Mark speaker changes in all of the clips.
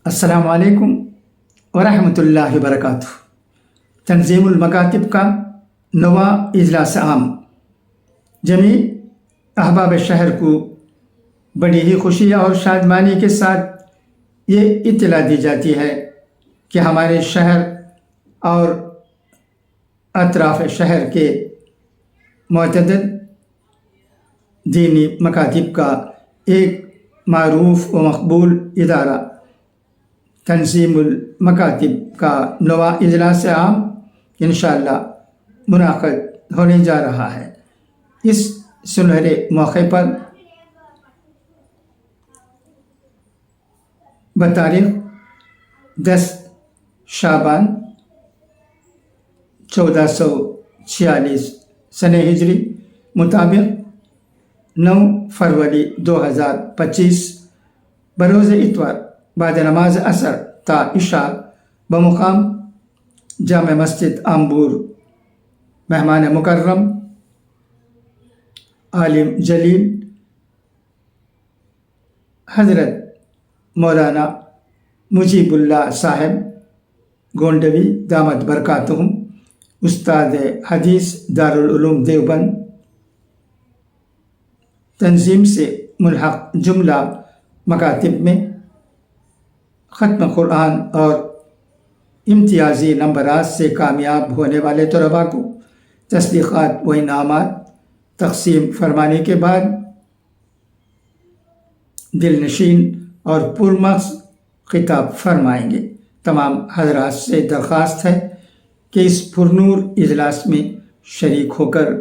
Speaker 1: السلام علیکم ورحمۃ اللہ وبرکاتہ۔ تنظیم المکاتب کا نواں اجلاس عام جمیع احباب شہر کو بڑی ہی خوشی اور شادمانی کے ساتھ یہ اطلاع دی جاتی ہے کہ ہمارے شہر اور اطراف شہر کے معتدل دینی مکاتب کا ایک معروف و مقبول ادارہ تنظیم المکاتب کا نواں اجلاس عام انشاءاللہ منعقد ہونے جا رہا ہے۔ اس سنہرے موقع پر بتاریخ 10 شعبان 1446 سنہ ہجری مطابق 9 فروری 2025 بروز اتوار بعد نماز عصر تا عشاء بمقام جامع مسجد آمبور مہمان مکرم عالم جلیل حضرت مولانا مجیب اللہ صاحب گونڈوی دامت برکاتہم استاد حدیث دارالعلوم دیوبند تنظیم سے ملحق جملہ مکاتب میں ختم قرآن اور امتیازی نمبرات سے کامیاب ہونے والے طلباء کو تصدیقات و انعامات تقسیم فرمانے کے بعد دل نشین اور پرمغز خطاب فرمائیں گے۔ تمام حضرات سے درخواست ہے کہ اس پرنور اجلاس میں شریک ہو کر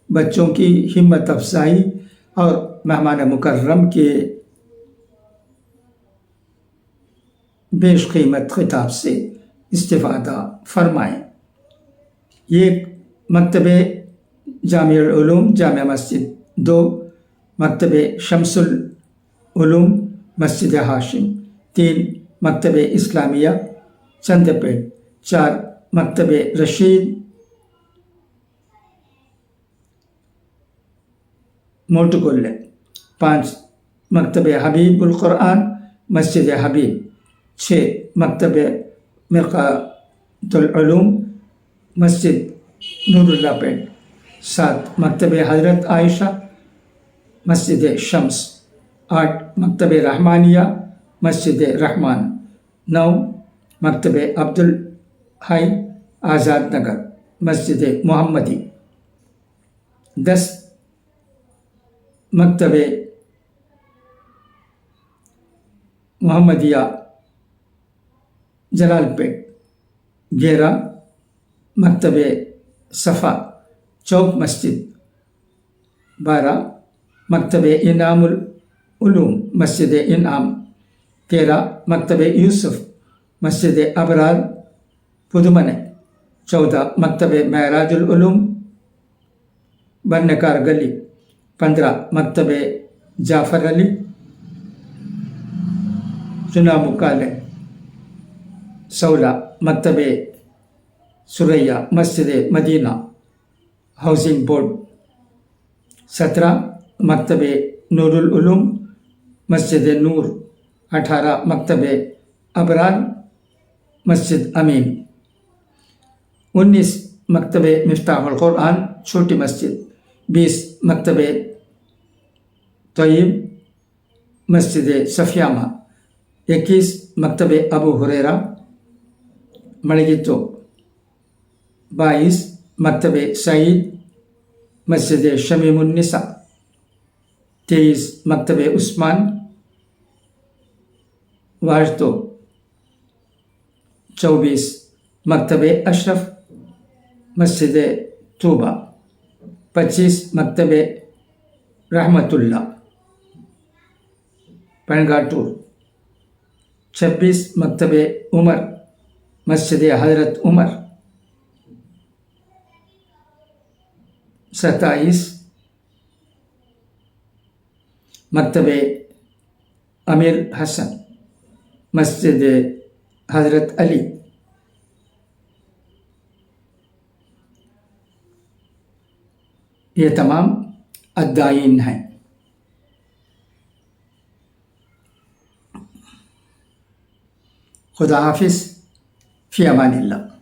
Speaker 1: بچوں کی ہمت افزائی اور مہمان مکرم کے بیش قیمت خطاب سے استفادہ فرمائیں۔ یہ مکتب جامع العلوم جامع مسجد 2 مکتب شمس العلوم مسجد ہاشم 3 مکتب اسلامیہ چند پیٹ 4 مکتب رشید موٹکل 5 مکتب حبیب القرآن مسجد حبیب 6 مکتب مرقات العلوم مسجد نور اللہ پیٹ 7 مکتب حضرت عائشہ مسجد شمس 8 مکتب رحمانیہ مسجد رحمان 9 مکتب عبدالحی آزاد نگر مسجد محمدی 10 مکتب محمدیہ جلال پیٹ 11 مکتب صفا چوک مسجد 12 مکتب انعام العلوم مسجد انعام 13 مکتب یوسف مسجد ابرار پدمنے 14 مکتب معراج العلوم برنکار گلی 15 مکتب جعفر علی چنا مکالے 16 مکتب سریہ مسجد مدینہ ہاؤسنگ بورڈ 17 مکتب نور العلوم مسجد نور 18 مکتب ابرار مسجد امین 19 مکتب مفتاح القرآن چھوٹی مسجد 20 مکتب طیب مسجد صفیامہ 21 مکتب ابو ہریرہ مڑگتو 22 مکتب سعید مسجد شمیم النساء 23 مکتب عثمان واجتو 24 مکتب اشرف مسجد طوبہ 25 مکتب رحمت اللہ پنگاٹور 26 مکتب عمر مسجد حضرت عمر 27 مکتب امیر حسن مسجد حضرت علی یہ تمام الداعین ہیں۔ خدا حافظ، فی امان اللہ۔